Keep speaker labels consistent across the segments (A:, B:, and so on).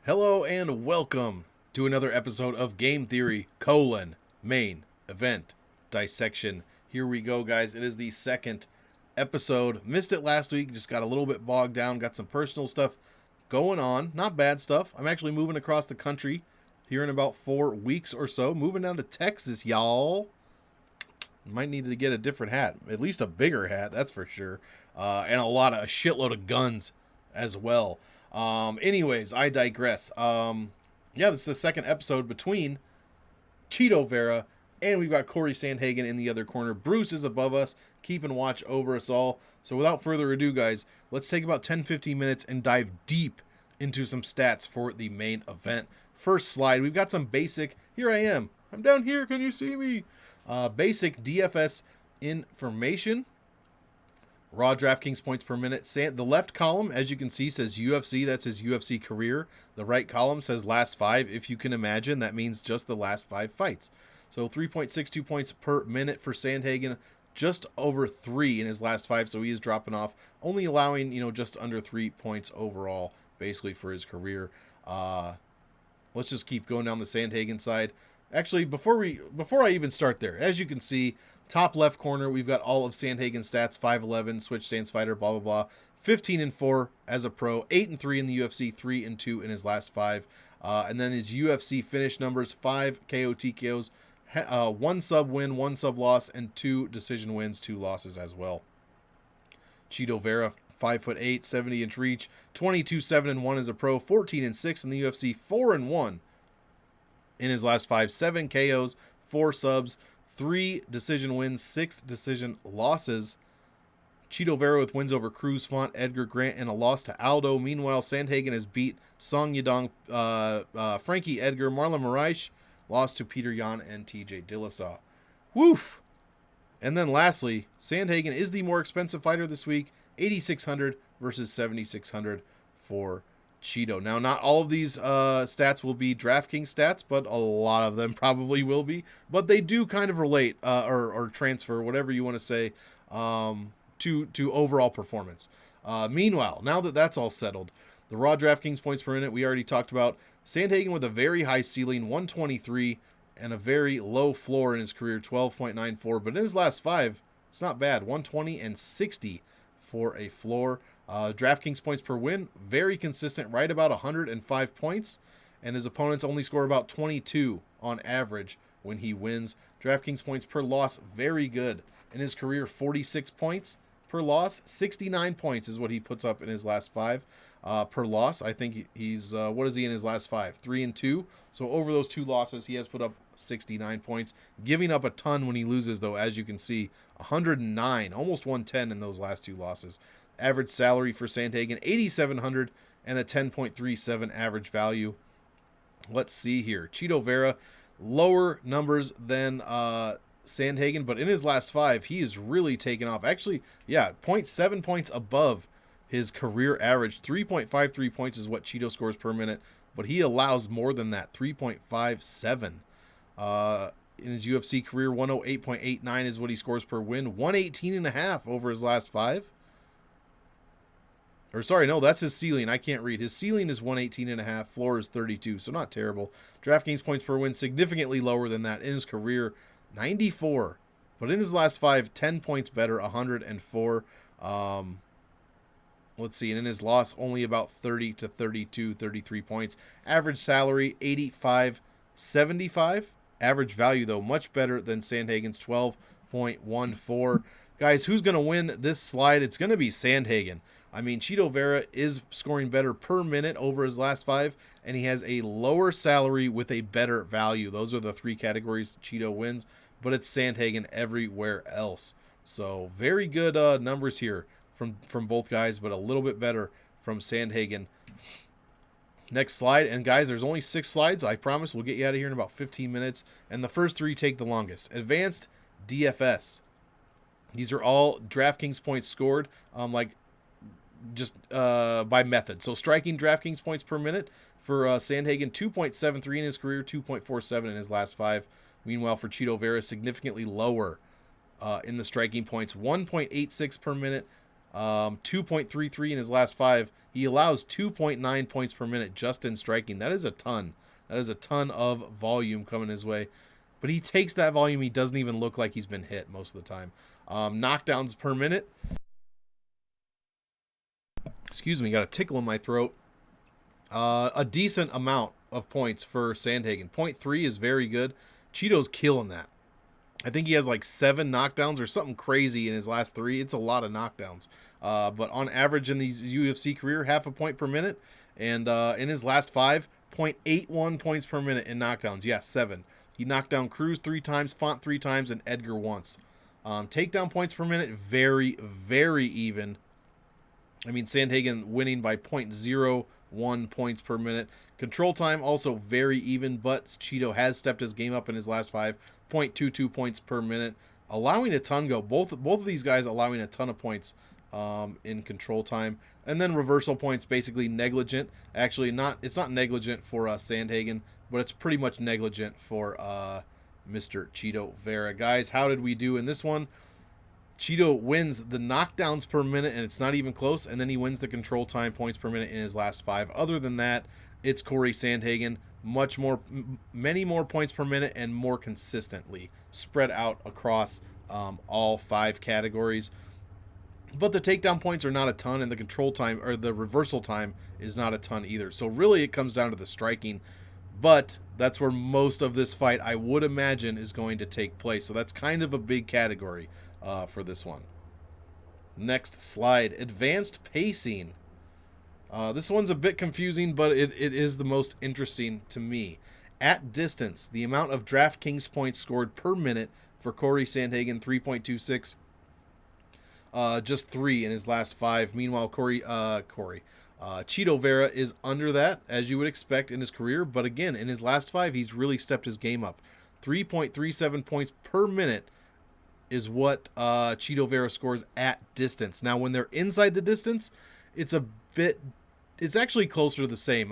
A: Hello and welcome to another episode of Game Theory, main event dissection. Here we go, guys. It is the second episode. Missed it last week, just got a little bit bogged down, got some personal stuff going on. Not bad stuff. I'm actually moving across the country here in about 4 weeks or so. Moving down to Texas, y'all. Might need to get a different hat, at least a bigger hat, that's for sure. And a shitload of guns as well. Anyways, I digress. Yeah, this is the second episode between Chito, Vera, and we've got Cory Sandhagen in the other corner. Bruce is above us, keeping watch over us all. So without further ado, guys, let's take about 10-15 minutes and dive deep into some stats for the main event. First slide, we've got some basic, here I am. I'm down here, can you see me? Basic DFS information. Raw DraftKings points per minute. The left column, as you can see, says UFC. That's his UFC career. The right column says last 5. If you can imagine, that means just the last 5 fights. So 3.62 points per minute for Sandhagen. Just over 3 in his last 5. So he is dropping off, only allowing, just under 3 points overall, basically, for his career. Let's just keep going down the Sandhagen side. Actually, before I even start there, as you can see, top left corner, we've got all of Sandhagen's stats: 5'11", switch stance fighter, blah blah blah. 15-4 as a pro, 8-3 in the UFC, 3-2 in his last 5, and then his UFC finish numbers: 5 KO TKOs, 1 sub win, 1 sub loss, and 2 decision wins, 2 losses as well. Chito Vera, 5'8", 70-inch reach, 22-7-1 as a pro, 14-6 in the UFC, 4-1 in his last 5, 7 KOs, 4 subs, 3 decision wins, 6 decision losses. Chito Vera with wins over Cruz, Font, Edgar Grant, and a loss to Aldo. Meanwhile, Sandhagen has beat Song Yadong, Frankie Edgar, Marlon Moraes, lost to Peter Yan and TJ Dillashaw. Woof! And then lastly, Sandhagen is the more expensive fighter this week, 8,600 versus 7,600 for Chito. Now, not all of these stats will be DraftKings stats, but a lot of them probably will be. But they do kind of relate or transfer, whatever you want to say, to overall performance. Meanwhile, now that that's all settled, the raw DraftKings points per minute we already talked about. Sandhagen with a very high ceiling, 123, and a very low floor in his career, 12.94. But in his last 5, it's not bad, 120 and 60 for a floor. DraftKings points per win, very consistent, right about 105 points, and his opponents only score about 22 on average when he wins. DraftKings points per loss, very good. In his career, 46 points per loss, 69 points is what he puts up in his last 5 per loss. I think he's, what is he in his last 5? 3-2. So over those 2 losses, he has put up 69 points, giving up a ton when he loses, though, as you can see, 109, almost 110 in those last 2 losses. Average salary for Sandhagen, 8,700 and a 10.37 average value. Let's see here. Chito Vera, lower numbers than Sandhagen, but in his last 5, he is really taken off. Actually, yeah, 0.7 points above his career average. 3.53 points is what Chito scores per minute, but he allows more than that, 3.57. In his UFC career, 108.89 is what he scores per win. 118.5 over his last 5. Or sorry, no, that's his ceiling. I can't read. His ceiling is 118.5. Floor is 32, so not terrible. DraftKings points per win significantly lower than that. In his career, 94. But in his last 5, 10 points better, 104. Let's see. And in his loss, only about 30 to 32, 33 points. Average salary, 85.75. Average value, though, much better than Sandhagen's 12.14. Guys, who's going to win this slide? It's going to be Sandhagen. I mean, Chito Vera is scoring better per minute over his last 5, and he has a lower salary with a better value. Those are the 3 categories Chito wins, but it's Sandhagen everywhere else. So very good numbers here from both guys, but a little bit better from Sandhagen. Next slide, and guys, there's only 6 slides. I promise we'll get you out of here in about 15 minutes, and the first 3 take the longest. Advanced DFS. These are all DraftKings points scored, by method. So striking DraftKings points per minute for Sandhagen, 2.73 in his career, 2.47 in his last 5. Meanwhile, for Chito Vera, significantly lower in the striking points, 1.86 per minute 2.33 in his last 5. He allows 2.9 points per minute just in striking. That is a ton. That is a ton of volume coming his way. But he takes that volume. He doesn't even look like he's been hit most of the time. Knockdowns per minute. Excuse me, got a tickle in my throat. A decent amount of points for Sandhagen. 0.3 is very good. Chito's killing that. I think he has like 7 knockdowns or something crazy in his last 3. It's a lot of knockdowns. But on average in these UFC career, half a point per minute. And in his last 5, 0.81 points per minute in knockdowns. Yeah, 7. He knocked down Cruz 3 times, Font 3 times, and Edgar once. Takedown points per minute, very, very even. I mean, Sandhagen winning by 0.01 points per minute. Control time also very even, but Chito has stepped his game up in his last 5. 0.22 points per minute, allowing a ton go. Both of these guys allowing a ton of points in control time. And then reversal points, basically negligent. Actually, it's not negligent for Sandhagen, but it's pretty much negligent for Mr. Chito Vera. Guys, how did we do in this one? Chito wins the knockdowns per minute, and it's not even close. And then he wins the control time points per minute in his last 5. Other than that, it's Cory Sandhagen. Many more points per minute and more consistently spread out across all 5 categories. But the takedown points are not a ton, and the control time or the reversal time is not a ton either. So really it comes down to the striking. But that's where most of this fight, I would imagine, is going to take place. So that's kind of a big category for this one. Next slide, advanced pacing. This one's a bit confusing, but it is the most interesting to me. At distance, the amount of DraftKings points scored per minute for Cory Sandhagen, 3.26. Just 3 in his last 5. Meanwhile, Chito Vera is under that, as you would expect in his career. But again, in his last 5, he's really stepped his game up. 3.37 points per minute is what Chito Vera scores at distance. Now, when they're inside the distance, it's actually closer to the same,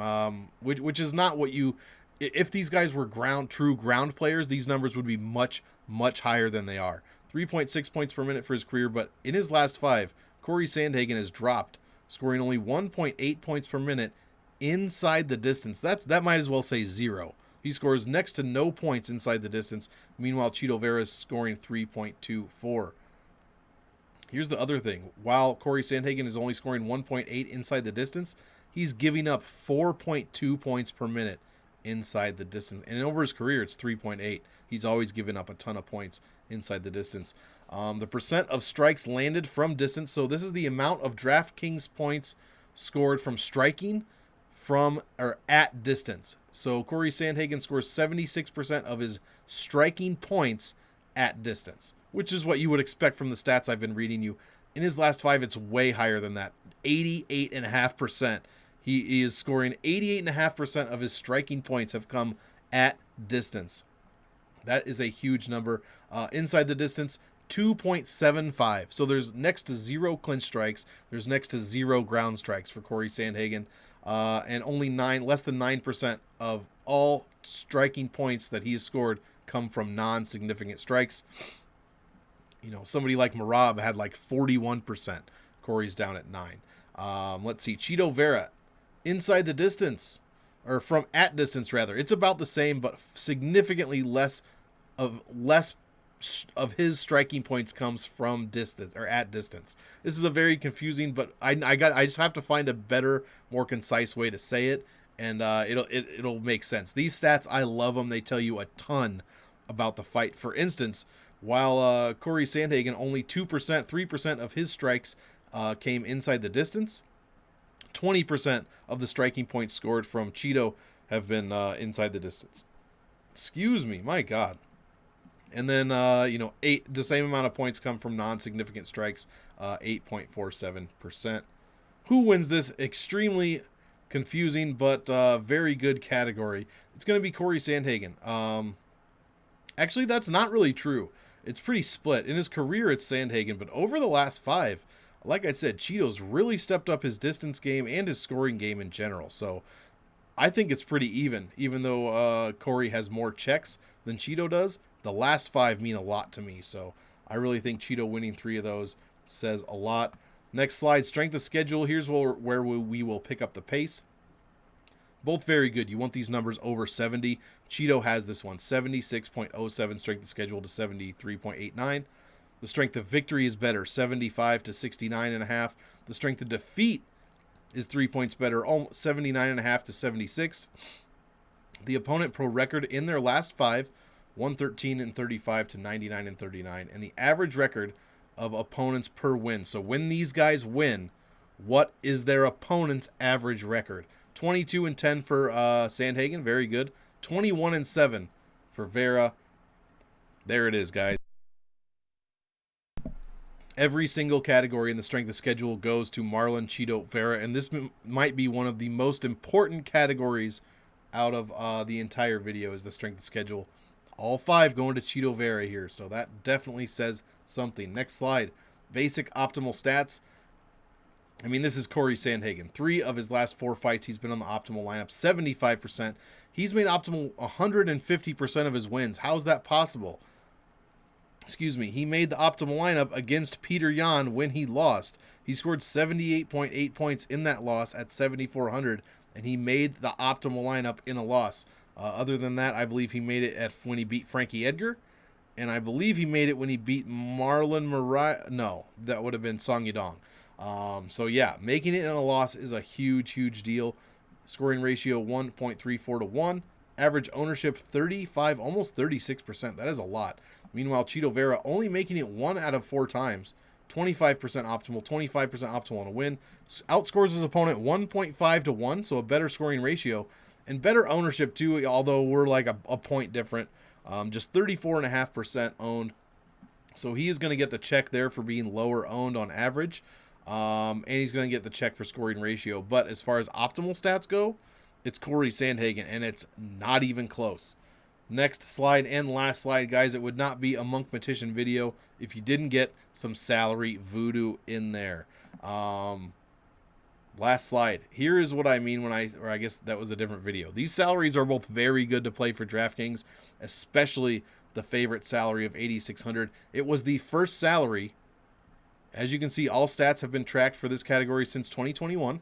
A: which is not what you... If these guys were true ground players, these numbers would be much, much higher than they are. 3.6 points per minute for his career, but in his last 5, Cory Sandhagen has dropped, scoring only 1.8 points per minute inside the distance. That might as well say 0. He scores next to no points inside the distance. Meanwhile, Chito Vera is scoring 3.24. Here's the other thing. While Cory Sandhagen is only scoring 1.8 inside the distance, he's giving up 4.2 points per minute inside the distance. And over his career, it's 3.8. He's always given up a ton of points inside the distance. The percent of strikes landed from distance. So this is the amount of DraftKings points scored from striking from or at distance. So Cory Sandhagen scores 76% of his striking points at distance, which is what you would expect from the stats I've been reading you. In his last 5, it's way higher than that. 88.5%. He is scoring 88.5% of his striking points have come at distance. That is a huge number. Inside the distance, 2.75. So there's next to 0 clinch strikes. There's next to 0 ground strikes for Cory Sandhagen. And only less than 9% of all striking points that he has scored come from non-significant strikes. You know, somebody like Marab had like 41%. Cory's down at 9. Let's see. Chito Vera, inside the distance, or from at distance rather. It's about the same, but significantly less of his striking points comes from distance or at distance. This is a very confusing, but I just have to find a better, more concise way to say it, and it'll make sense. These stats, I love them. They tell you a ton about the fight. For instance, while Cory Sandhagen only 3% of his strikes came inside the distance, 20% of the striking points scored from Chito have been inside the distance. Excuse me, my God. And then, the same amount of points come from non-significant strikes, 8.47%. Who wins this extremely confusing but very good category? It's going to be Cory Sandhagen. Actually, that's not really true. It's pretty split. In his career, it's Sandhagen, but over the last 5, like I said, Chito's really stepped up his distance game and his scoring game in general. So I think it's pretty even though Cory has more checks than Chito does. The last 5 mean a lot to me, so I really think Chito winning 3 of those says a lot. Next slide, strength of schedule. Here's where we will pick up the pace. Both very good. You want these numbers over 70. Chito has this one, 76.07 strength of schedule to 73.89. The strength of victory is better, 75 to 69.5. The strength of defeat is 3 points better, 79.5 to 76. The opponent pro record in their last 5, 113 and 35 to 99 and 39. And the average record of opponents per win. So when these guys win, what is their opponent's average record? 22 and 10 for Sandhagen, very good. 21 and 7 for Vera. There it is, guys. Every single category in the strength of schedule goes to Marlon, Chito, Vera, and this might be one of the most important categories out of the entire video is the strength of schedule. All 5 going to Chito Vera here, so that definitely says something. Next slide, basic optimal stats. I mean, this is Cory Sandhagen. 3 of his last 4 fights, he's been on the optimal lineup, 75%. He's made optimal 150% of his wins. How's that possible? Excuse me. He made the optimal lineup against Peter Yan when he lost. He scored 78.8 points in that loss at 7,400, and he made the optimal lineup in a loss. Other than that, I believe he made it when he beat Frankie Edgar, and I believe he made it when he beat Marlon Mariah. No, that would have been Song Yadong. So yeah, making it in a loss is a huge, huge deal. Scoring ratio 1.34 to 1. Average ownership 35, almost 36%. That is a lot. Meanwhile, Chito Vera only making it 1 out of 4 times. 25% optimal, 25% optimal on a win. Outscores his opponent 1.5 to 1, so a better scoring ratio. And better ownership too, although we're like a point different. Just 34.5% owned. So he is going to get the check there for being lower owned on average. And he's going to get the check for scoring ratio. But as far as optimal stats go, it's Cory Sandhagen, and it's not even close. Next slide and last slide, guys. It would not be a Monk Petition video if you didn't get some salary voodoo in there. Last slide. Here is what I mean when I guess that was a different video. These salaries are both very good to play for DraftKings, especially the favorite salary of 8,600. It was the first salary. As you can see, all stats have been tracked for this category since 2021.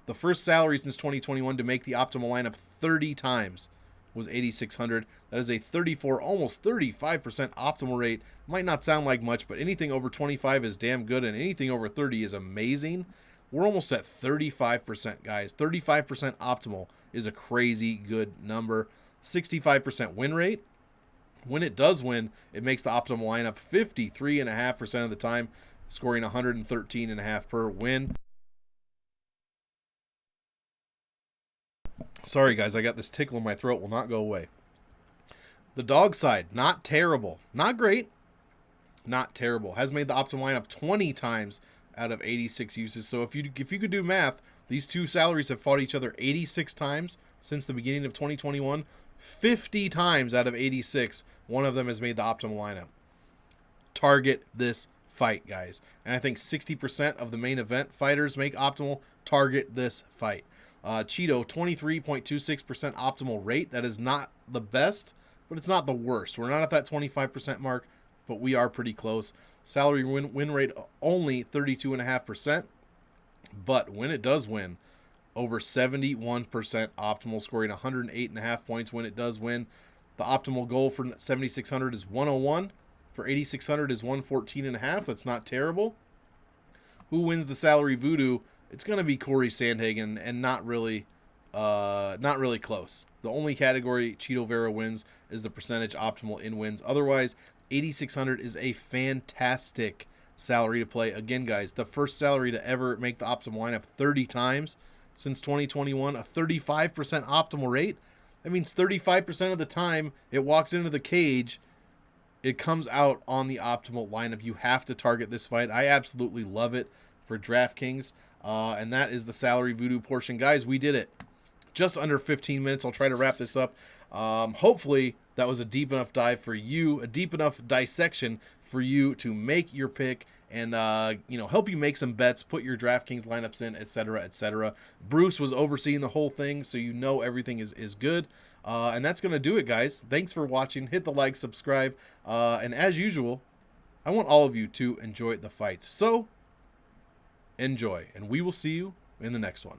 A: The first salary since 2021 to make the optimal lineup 30 times was 8,600. That is a 34, almost 35% optimal rate. Might not sound like much, but anything over 25 is damn good, and anything over 30 is amazing. We're almost at 35%, guys. 35% optimal is a crazy good number. 65% win rate. When it does win, it makes the optimal lineup 53.5% of the time, scoring 113.5 per win. Sorry, guys, I got this tickle in my throat. Will not go away. The dog side, not terrible. Not great. Not terrible. Has made the optimal lineup 20 times out of 86 uses. So if you could do math, these two salaries have fought each other 86 times since the beginning of 2021. 50 times out of 86, one of them has made the optimal lineup. Target this fight, guys. And I think 60% of the main event fighters make optimal. Target this fight. Chito, 23.26% optimal rate. That is not the best, but it's not the worst. We're not at that 25% mark, but we are pretty close. Salary win rate only 32.5%, but when it does win, over 71% optimal, scoring 108.5 points when it does win. The optimal goal for 7,600 is 101. For 8,600 is 114.5. That's not terrible. Who wins the salary voodoo? It's going to be Cory Sandhagen, and not really close. The only category Chito Vera wins is the percentage optimal in wins. Otherwise, 8,600 is a fantastic salary to play. Again, guys, the first salary to ever make the optimal lineup 30 times since 2021, a 35% optimal rate. That means 35% of the time it walks into the cage, it comes out on the optimal lineup. You have to target this fight. I absolutely love it for DraftKings. And that is the salary voodoo portion. Guys, we did it. Just under 15 minutes. I'll try to wrap this up. Hopefully that was a deep enough dive for you, a deep enough dissection for you to make your pick and help you make some bets, put your DraftKings lineups in, etc., etc. Bruce was overseeing the whole thing, so you know everything is good. And that's going to do it, guys. Thanks for watching. Hit the like, subscribe, and as usual, I want all of you to enjoy the fights. So, enjoy, and we will see you in the next one.